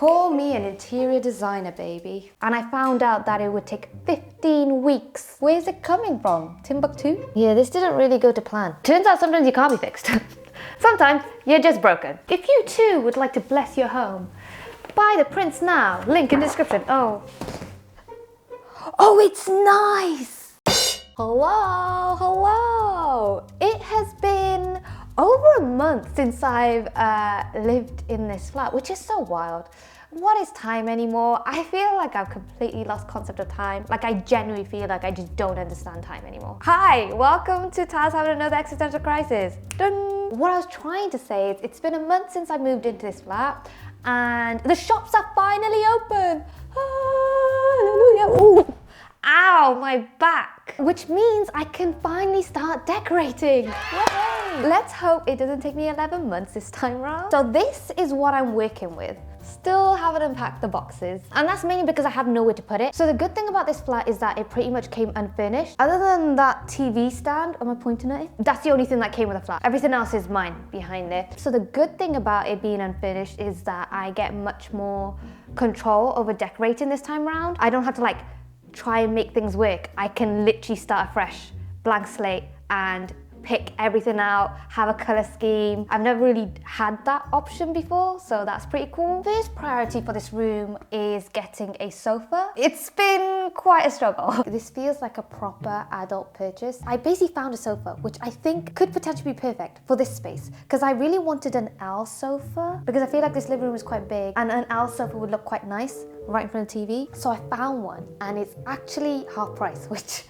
Call me an interior designer, baby. And I found out that it would take 15 weeks. Where's it coming from? Timbuktu? Yeah, this didn't really go to plan. Turns out sometimes you can't be fixed. Sometimes you're just broken. If you too would like to bless your home, buy the prints now. Link in description. Oh, it's nice. Hello. It has been over a month since I've lived in this flat, which is so wild. What is time anymore? I feel like I've completely lost concept of time. Like I genuinely feel like I just don't understand time anymore. Hi, welcome to Taz having another existential crisis. Dun. What I was trying to say is it's been a month since I moved into this flat and the shops are finally open. Hallelujah. Ooh. Ow, my back. Which means I can finally start decorating. Yay. Let's hope it doesn't take me 11 months this time around. So this is what I'm working with. Still haven't unpacked the boxes. And that's mainly because I have nowhere to put it. So the good thing about this flat is that it pretty much came unfinished. Other than that TV stand, am I pointing at it? That's the only thing that came with the flat. Everything else is mine behind it. So the good thing about it being unfinished is that I get much more control over decorating this time around. I don't have to like try and make things work. I can literally start afresh, blank slate, and pick everything out, have a color scheme. I've never really had that option before, so that's pretty cool. First priority for this room is getting a sofa. It's been quite a struggle. This feels like a proper adult purchase. I basically found a sofa, which I think could potentially be perfect for this space, because I really wanted an L sofa, because I feel like this living room is quite big, and an L sofa would look quite nice right in front of the TV. So I found one, and it's actually half price, which,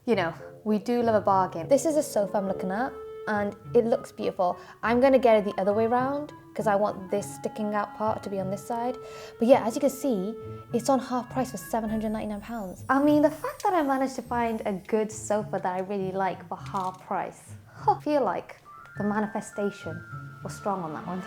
you know, we do love a bargain. This is a sofa I'm looking at, and it looks beautiful. I'm gonna get it the other way around, because I want this sticking out part to be on this side. But yeah, as you can see, it's on half price for £799. I mean, the fact that I managed to find a good sofa that I really like for half price, I feel like the manifestation was strong on that one.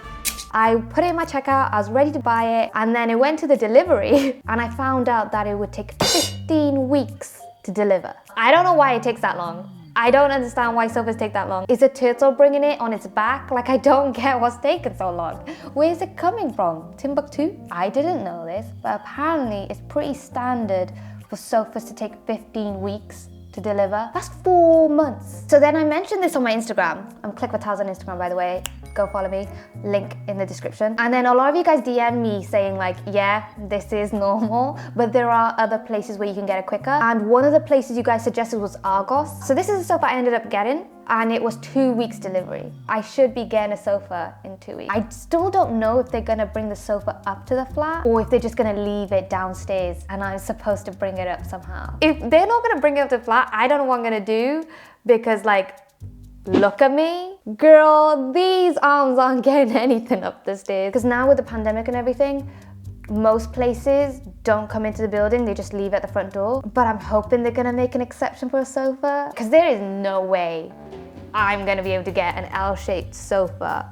I put it in my checkout, I was ready to buy it, and then it went to the delivery, and I found out that it would take 15 weeks to deliver. I don't know why it takes that long. I don't understand why sofas take that long. Is a turtle bringing it on its back? Like, I don't get what's taking so long. Where is it coming from? Timbuktu? I didn't know this, but apparently it's pretty standard for sofas to take 15 weeks to deliver. That's 4 months. So then I mentioned this on my Instagram. I'm clickfortaz on Instagram, by the way. Go follow me, link in the description. And then a lot of you guys DM me saying like, yeah, this is normal, but there are other places where you can get it quicker. And one of the places you guys suggested was Argos. So this is the sofa I ended up getting, and it was 2 weeks delivery. I should be getting a sofa in 2 weeks. I still don't know if they're gonna bring the sofa up to the flat or if they're just gonna leave it downstairs and I'm supposed to bring it up somehow. If they're not gonna bring it up to the flat, I don't know what I'm gonna do, because like, look at me. Girl, these arms aren't getting anything up the stairs. Because now with the pandemic and everything, most places don't come into the building, they just leave at the front door. But I'm hoping they're gonna make an exception for a sofa, because there is no way I'm gonna be able to get an L-shaped sofa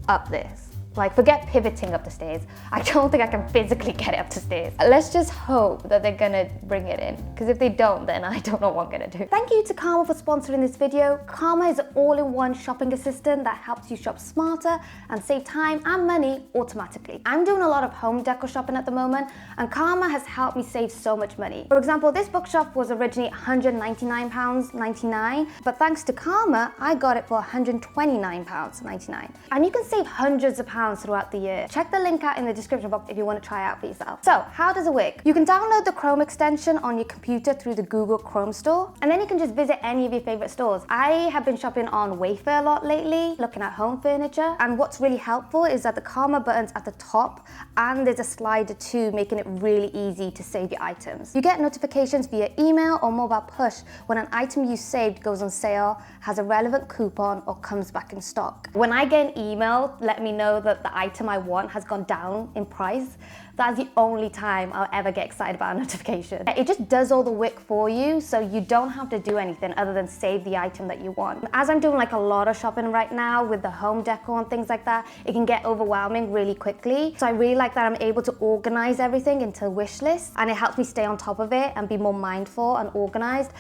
up this. Like, forget pivoting up the stairs. I don't think I can physically get it up the stairs. Let's just hope that they're gonna bring it in, because if they don't, then I don't know what I'm gonna do. Thank you to Karma for sponsoring this video. Karma is an all-in-one shopping assistant that helps you shop smarter and save time and money automatically. I'm doing a lot of home decor shopping at the moment, and Karma has helped me save so much money. For example, this bookshelf was originally £199.99, but thanks to Karma, I got it for £129.99. And you can save hundreds of pounds throughout the year. Check the link out in the description box if you want to try it out for yourself. So, how does it work? You can download the Chrome extension on your computer through the Google Chrome store, and then you can just visit any of your favorite stores. I have been shopping on Wayfair a lot lately, looking at home furniture, and what's really helpful is that the Karma button's at the top, and there's a slider too, making it really easy to save your items. You get notifications via email or mobile push when an item you saved goes on sale, has a relevant coupon, or comes back in stock. When I get an email, let me know that the item I want has gone down in price. That's the only time I'll ever get excited about a notification. It just does all the work for you, so you don't have to do anything other than save the item that you want. As I'm doing like a lot of shopping right now with the home decor and things like that, it can get overwhelming really quickly. So I really like that I'm able to organize everything into wish lists, and it helps me stay on top of it and be more mindful and organized.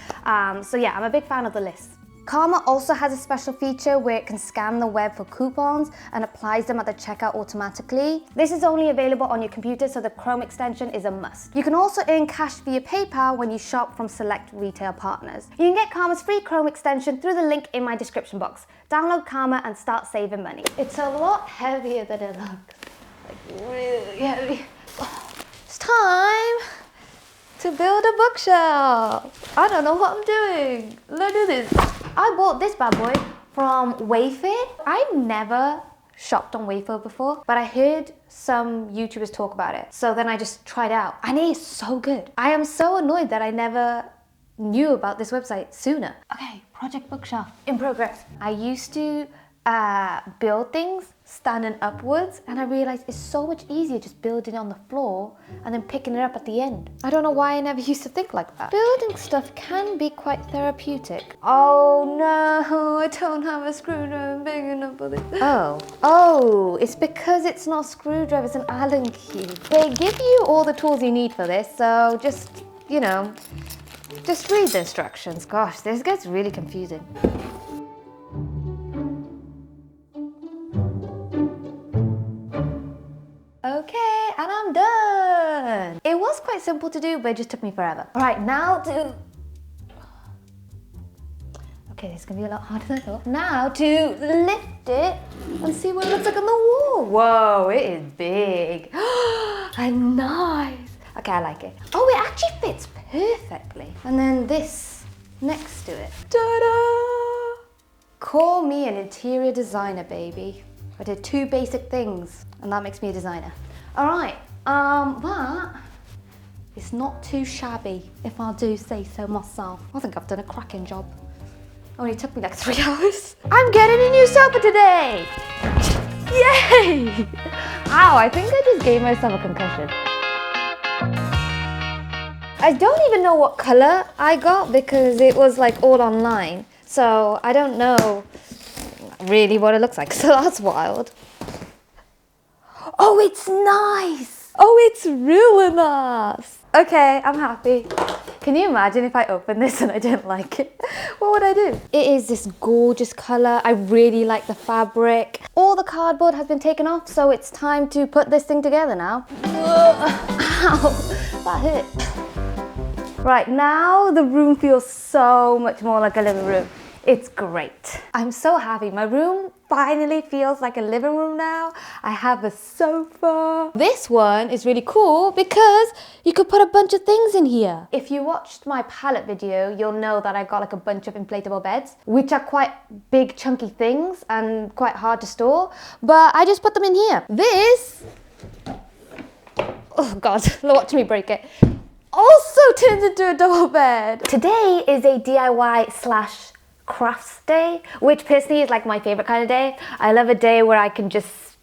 So yeah, I'm a big fan of the list. Karma also has a special feature where it can scan the web for coupons and applies them at the checkout automatically. This is only available on your computer, so the Chrome extension is a must. You can also earn cash via PayPal when you shop from select retail partners. You can get Karma's free Chrome extension through the link in my description box. Download Karma and start saving money. It's a lot heavier than it looks. Like really heavy. Oh, it's time to build a bookshelf. I don't know what I'm doing. Let's do this. I bought this bad boy from Wayfair. I've never shopped on Wayfair before, but I heard some YouTubers talk about it. So then I just tried it out and it is so good. I am so annoyed that I never knew about this website sooner. Okay, project bookshelf in progress. I used to build things standing upwards, and I realized it's so much easier just building it on the floor and then picking it up at the end. I don't know why I never used to think like that. Building stuff can be quite therapeutic. Oh no, I don't have a screwdriver big enough for this. Oh, it's because it's not a screwdriver, it's an Allen key. They give you all the tools you need for this, so just, you know, just read the instructions. Gosh, this gets really confusing. Okay, and I'm done. It was quite simple to do, but it just took me forever. All right, now to... Okay, this is gonna be a lot harder than I thought. Now to lift it and see what it looks like on the wall. Whoa, it is big. And nice. Okay, I like it. Oh, it actually fits perfectly. And then this next to it. Ta-da! Call me an interior designer, baby. I did 2 basic things, and that makes me a designer. All right, but it's not too shabby, if I do say so myself. I think I've done a cracking job. Only took me like 3 hours. I'm getting a new sofa today! Yay! Ow, I think I just gave myself a concussion. I don't even know what color I got because it was like all online. So I don't know really what it looks like, so that's wild. Oh, it's nice. Oh, it's really nice. Okay, I'm happy. Can you imagine if I opened this and I didn't like it? What would I do? It is this gorgeous color. I really like the fabric. All the cardboard has been taken off, so it's time to put this thing together now. Ow, that hurt. Right, now the room feels so much more like a living room. It's great. I'm so happy. My room finally feels like a living room now. I have a sofa. This one is really cool because you could put a bunch of things in here. If you watched my palette video, you'll know that I got like a bunch of inflatable beds, which are quite big chunky things and quite hard to store, but I just put them in here. This, oh God, watch me break it, also turns into a double bed. Today is a DIY/ crafts day, which personally is like my favorite kind of day. I love a day where I can just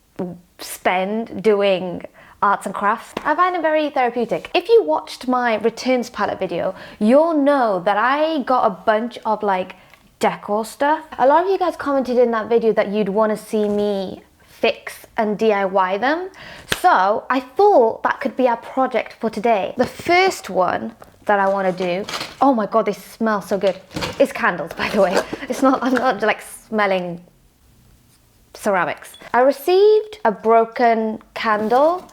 spend doing arts and crafts. I find it very therapeutic. If you watched my returns palette video, you'll know that I got a bunch of like decor stuff. A lot of you guys commented in that video that you'd want to see me fix and DIY them. So I thought that could be our project for today. The first one that I want to do, oh my God, they smell so good. It's candles, by the way. I'm not like smelling ceramics. I received a broken candle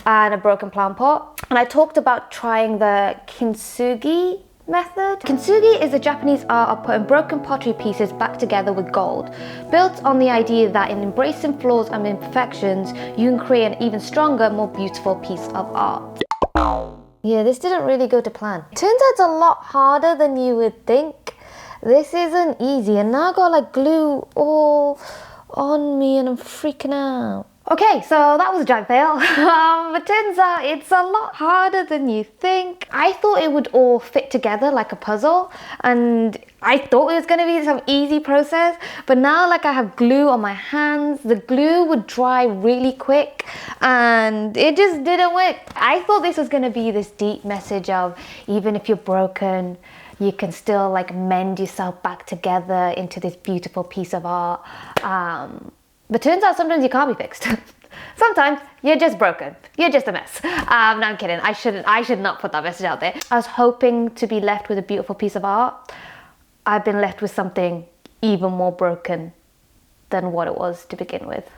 and a broken plant pot, and I talked about trying the Kintsugi method. Kintsugi is a Japanese art of putting broken pottery pieces back together with gold, built on the idea that in embracing flaws and imperfections, you can create an even stronger, more beautiful piece of art. Yeah, this didn't really go to plan. Turns out it's a lot harder than you would think. This isn't easy, and now I got like glue all on me and I'm freaking out. Okay, so that was a giant fail. But turns out it's a lot harder than you think. I thought it would all fit together like a puzzle, and I thought it was gonna be some easy process, but now like I have glue on my hands, the glue would dry really quick and it just didn't work. I thought this was gonna be this deep message of even if you're broken, you can still like mend yourself back together into this beautiful piece of art. But turns out sometimes you can't be fixed. Sometimes you're just broken. You're just a mess. No, I'm kidding. I should not put that message out there. I was hoping to be left with a beautiful piece of art. I've been left with something even more broken than what it was to begin with.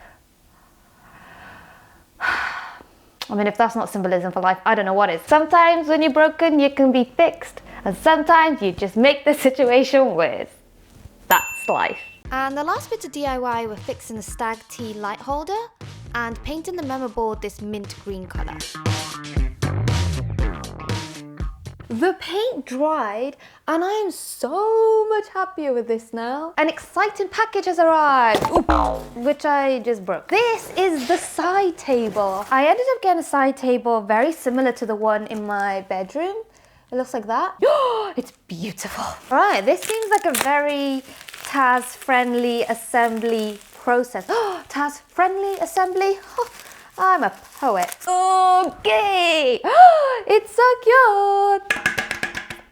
I mean, if that's not symbolism for life, I don't know what is. Sometimes when you're broken, you can be fixed, and sometimes you just make the situation worse. That's life. And the last bit of DIY were fixing the stag tea light holder and painting the memo board this mint green colour. The paint dried and I am so much happier with this now. An exciting package has arrived, which I just broke. This is the side table. I ended up getting a side table very similar to the one in my bedroom. It looks like that. It's beautiful. All right, this seems like a very Taz-friendly assembly process. Taz-friendly assembly? I'm a poet. Okay. It's so cute.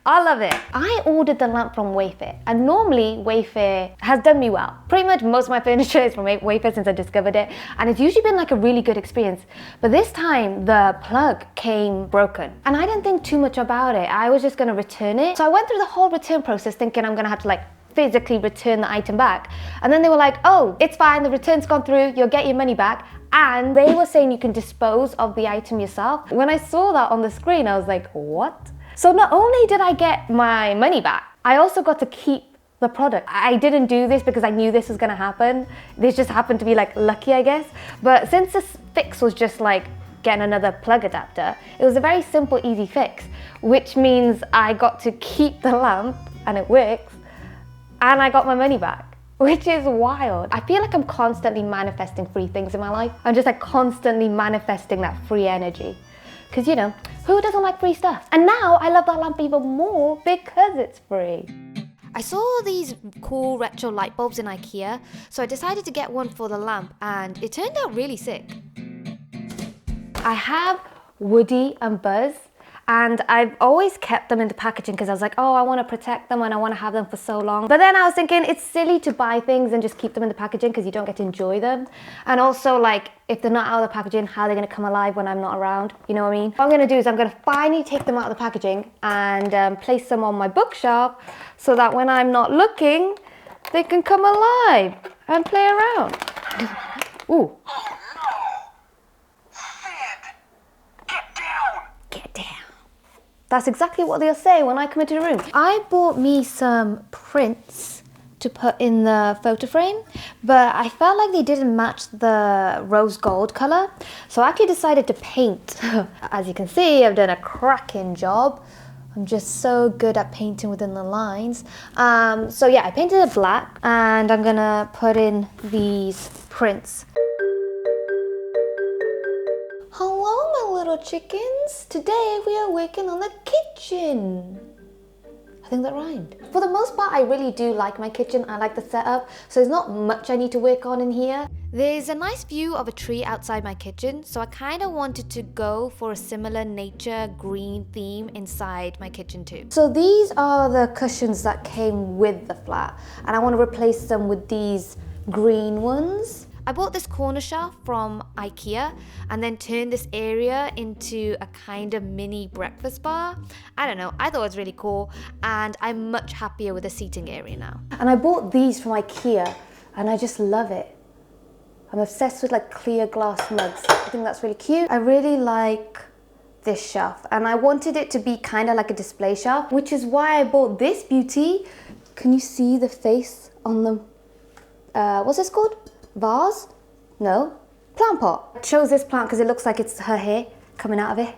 I love it. I ordered the lamp from Wayfair, and normally Wayfair has done me well. Pretty much most of my furniture is from Wayfair since I discovered it, and it's usually been like a really good experience. But this time the plug came broken, and I didn't think too much about it. I was just gonna return it. So I went through the whole return process thinking I'm gonna have to like physically return the item back. And then they were like, oh, it's fine, the return's gone through, you'll get your money back. And they were saying you can dispose of the item yourself. When I saw that on the screen, I was like, what? So not only did I get my money back, I also got to keep the product. I didn't do this because I knew this was gonna happen. This just happened to be like lucky, I guess. But since this fix was just like getting another plug adapter, it was a very simple, easy fix, which means I got to keep the lamp and it works, and I got my money back. Which is wild. I feel like I'm constantly manifesting free things in my life. I'm just like constantly manifesting that free energy. Because you know, who doesn't like free stuff? And now I love that lamp even more because it's free. I saw these cool retro light bulbs in IKEA, so I decided to get one for the lamp, and it turned out really sick. I have Woody and Buzz, and I've always kept them in the packaging because I was like, oh, I want to protect them and I want to have them for so long. But then I was thinking it's silly to buy things and just keep them in the packaging because you don't get to enjoy them. And also, like, if they're not out of the packaging, how are they going to come alive when I'm not around? You know what I mean? What I'm going to do is I'm going to finally take them out of the packaging and place them on my bookshelf so that when I'm not looking, they can come alive and play around. Ooh. That's exactly what they'll say when I come into the room. I bought me some prints to put in the photo frame, but I felt like they didn't match the rose gold color. So I actually decided to paint. As you can see, I've done a cracking job. I'm just so good at painting within the lines. So yeah, I painted it black and I'm gonna put in these prints. Hello, my little chickens. Today we are working on the kitchen. I think that rhymed. For the most part, I really do like my kitchen. I like the setup, so there's not much I need to work on in here. There's a nice view of a tree outside my kitchen, so I kind of wanted to go for a similar nature green theme inside my kitchen too. So these are the cushions that came with the flat, and I want to replace them with these green ones. I bought this corner shelf from IKEA and then turned this area into a kind of mini breakfast bar. I don't know, I thought it was really cool, and I'm much happier with the seating area now. And I bought these from IKEA and I just love it. I'm obsessed with like clear glass mugs. I think that's really cute. I really like this shelf and I wanted it to be kind of like a display shelf, which is why I bought this beauty. Can you see the face on the, what's this called? Vase? No. Plant pot. I chose this plant because it looks like it's her hair coming out of it.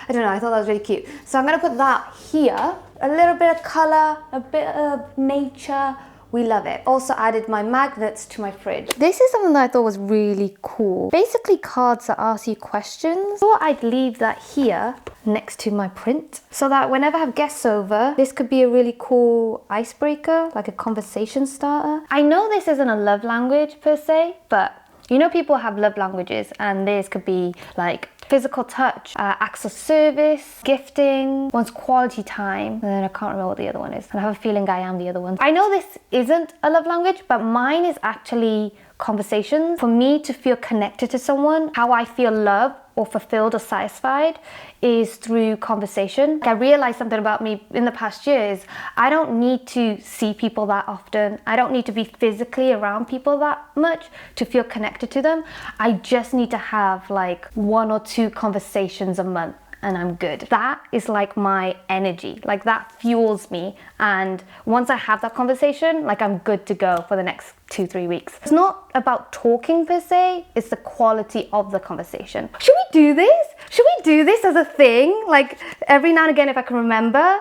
I don't know, I thought that was really cute. So I'm going to put that here. A little bit of colour, a bit of nature. We love it. Also added my magnets to my fridge. This is something that I thought was really cool. Basically cards that ask you questions. Thought I'd leave that here next to my print so that whenever I have guests over, this could be a really cool icebreaker, like a conversation starter. I know this isn't a love language per se, but you know people have love languages, and this could be like physical touch, acts of service, gifting, one's quality time, and then I can't remember what the other one is. And I have a feeling I am the other one. I know this isn't a love language, but mine is actually conversations. For me to feel connected to someone, how I feel loved or fulfilled or satisfied is through conversation. I realized something about me in the past years. I don't need to see people that often. I don't need to be physically around people that much to feel connected to them. I just need to have like 1 or 2 conversations a month and I'm good. That is like my energy, like that fuels me. And once I have that conversation, like I'm good to go for the next 2-3 weeks. It's not about talking per se, it's the quality of the conversation. Should we do this? Should we do this as a thing? Like every now and again, if I can remember,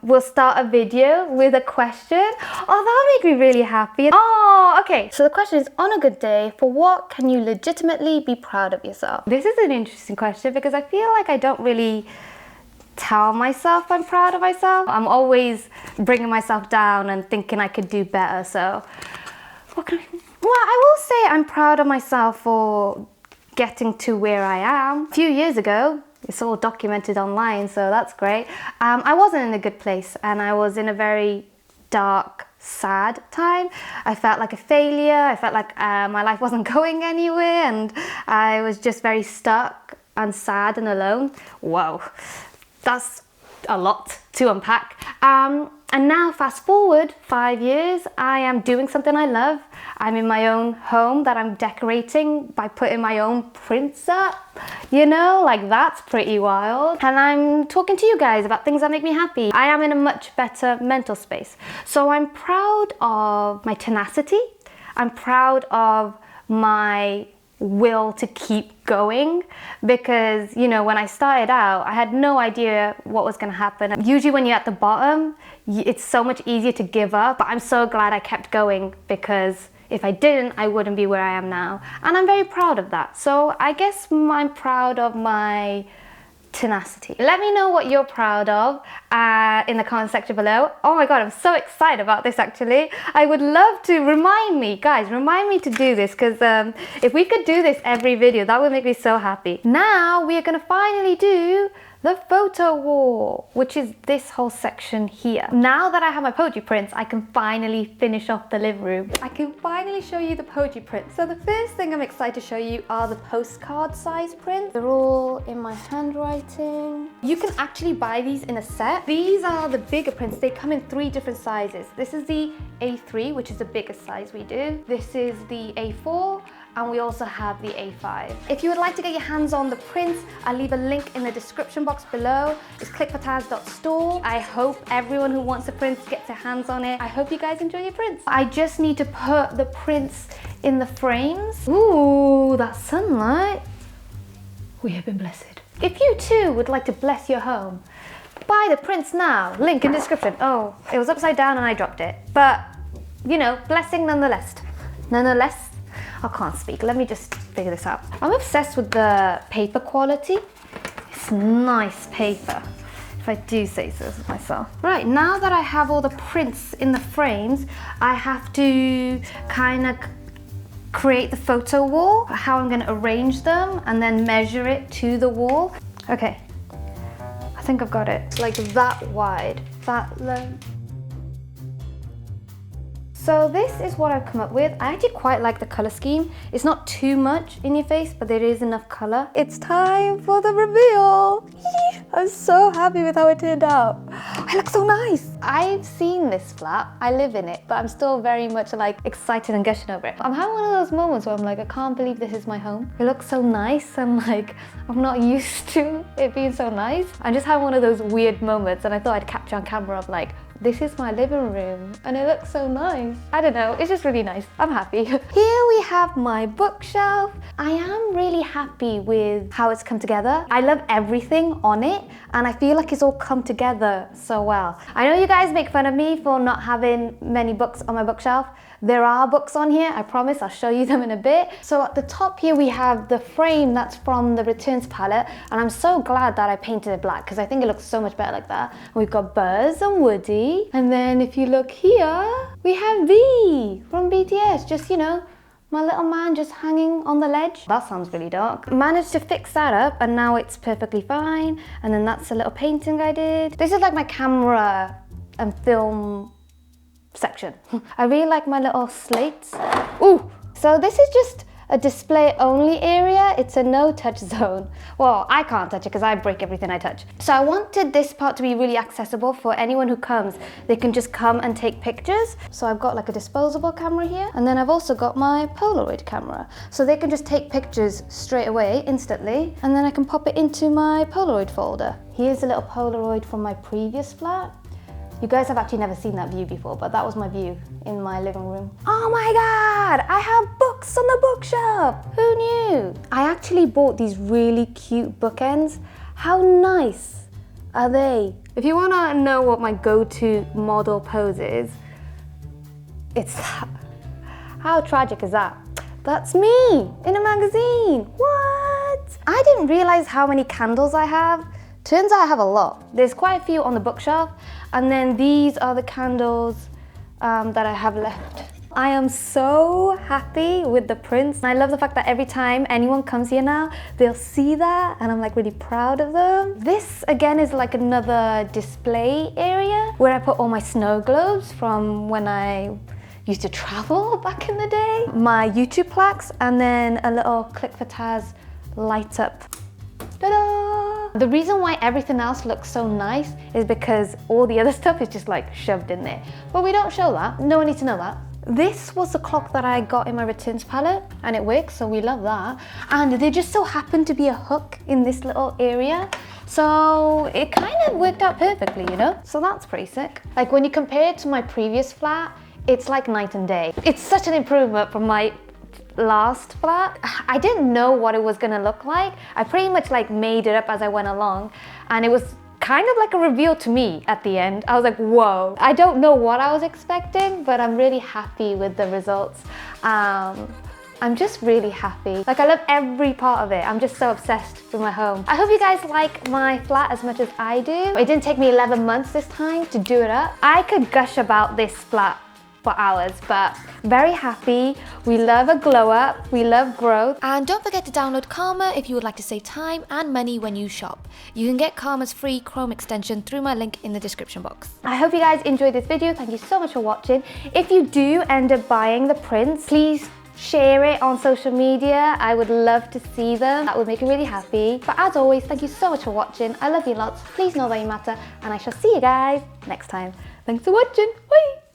we'll start a video with a question. Oh, that'll make me really happy. Oh, okay. So the question is, on a good day, for what can you legitimately be proud of yourself? This is an interesting question because I feel like I don't really tell myself I'm proud of myself. I'm always bringing myself down and thinking I could do better. So well, I will say I'm proud of myself for getting to where I am. A few years ago, it's all documented online, so that's great. I wasn't in a good place and I was in a very dark, sad time. I felt like a failure. I felt like my life wasn't going anywhere and I was just very stuck and sad and alone. Whoa, that's a lot to unpack. And now fast forward 5 years, I am doing something I love. I'm in my own home that I'm decorating by putting my own prints up. You know, like that's pretty wild. And I'm talking to you guys about things that make me happy. I am in a much better mental space. So I'm proud of my tenacity. I'm proud of my will to keep going because, you know, when I started out, I had no idea what was going to happen. Usually when you're at the bottom, it's so much easier to give up, but I'm so glad I kept going because if I didn't, I wouldn't be where I am now. And I'm very proud of that. So I guess I'm proud of my tenacity. Let me know what you're proud of in the comment section below. Oh my god, I'm so excited about this actually. I would love to remind me to do this because if we could do this every video, that would make me so happy. Now we are going to finally do the photo wall, which is this whole section here. Now that I have my poetry prints, I can finally finish off the living room. I can finally show you the poetry prints. So the first thing I'm excited to show you are the postcard size prints. They're all in my handwriting. You can actually buy these in a set. These are the bigger prints. They come in 3 different sizes. This is the A3, which is the biggest size we do. This is the A4, and we also have the A5. If you would like to get your hands on the prints, I'll leave a link in the description box below. It's clickfortaz.store. I hope everyone who wants the prints gets their hands on it. I hope you guys enjoy your prints. I just need to put the prints in the frames. Ooh, that sunlight. We have been blessed. If you too would like to bless your home, buy the prints now. Link in description. Oh, it was upside down and I dropped it. But, you know, blessing nonetheless. Nonetheless. I can't speak. Let me just figure this out. I'm obsessed with the paper quality. It's nice paper, if I do say so myself. Right, now that I have all the prints in the frames, I have to kind of create the photo wall, how I'm going to arrange them and then measure it to the wall. Okay, I think I've got it. It's like that wide, that low. So this is what I've come up with. I actually quite like the color scheme. It's not too much in your face, but there is enough color. It's time for the reveal. I'm so happy with how it turned out. I look so nice. I've seen this flat, I live in it, but I'm still very much like excited and gushing over it. I'm having one of those moments where I'm like, I can't believe this is my home. It looks so nice and like, I'm not used to it being so nice. I'm just having one of those weird moments and I thought I'd capture on camera of like, this is my living room and it looks so nice. I don't know, it's just really nice. I'm happy. Here we have my bookshelf. I am really happy with how it's come together. I love everything on it and I feel like it's all come together so well. I know you guys make fun of me for not having many books on my bookshelf. There are books on here, I promise, I'll show you them in a bit. So at the top here we have the frame that's from the Returns palette, and I'm so glad that I painted it black because I think it looks so much better like that. We've got Buzz and Woody, and then if you look here, we have V from BTS, just, you know, my little man just hanging on the ledge. That sounds really dark. Managed to fix that up and now it's perfectly fine. And then that's a little painting I did. This is like my camera and film section. I really like my little slates. Ooh, So this is just a display only area. It's a no touch zone. Well, I can't touch it because I break everything I touch. So I wanted this part to be really accessible for anyone who comes. They can just come and take pictures. So I've got like a disposable camera here, and then I've also got my Polaroid camera. So they can just take pictures straight away, instantly, and then I can pop it into my Polaroid folder. Here's a little Polaroid from my previous flat. You guys have actually never seen that view before, but that was my view in my living room. Oh my God, I have books on the bookshelf. Who knew? I actually bought these really cute bookends. How nice are they? If you wanna know what my go-to model pose is, it's that. How tragic is that? That's me in a magazine. What? I didn't realize how many candles I have. Turns out I have a lot. There's quite a few on the bookshelf, and then these are the candles that I have left. I am so happy with the prints. I love the fact that every time anyone comes here now, they'll see that, and I'm like really proud of them. This again is like another display area where I put all my snow globes from when I used to travel back in the day. My YouTube plaques, and then a little Click for Taz light up. Ta-da! The reason why everything else looks so nice is because all the other stuff is just like shoved in there. But we don't show that. No one needs to know that. This was the clock that I got in my returns palette, and it works, so we love that. And there just so happened to be a hook in this little area. So it kind of worked out perfectly, you know? So that's pretty sick. Like when you compare it to my previous flat, it's like night and day. It's such an improvement from my last flat. I didn't know what it was gonna look like. I pretty much like made it up as I went along, and it was kind of like a reveal to me at the end. I was like, whoa. I don't know what I was expecting, but I'm really happy with the results. I'm just really happy. Like I love every part of it. I'm just so obsessed with my home. I hope you guys like my flat as much as I do. It didn't take me 11 months this time to do it up. I could gush about this flat for hours, but very happy. We love a glow up, we love growth. And don't forget to download Karma if you would like to save time and money when you shop. You can get Karma's free Chrome extension through my link in the description box. I hope you guys enjoyed this video. Thank you so much for watching. If you do end up buying the prints, please share it on social media. I would love to see them. That would make me really happy. But as always, thank you so much for watching. I love you lots. Please know that you matter, and I shall see you guys next time. Thanks for watching. Bye.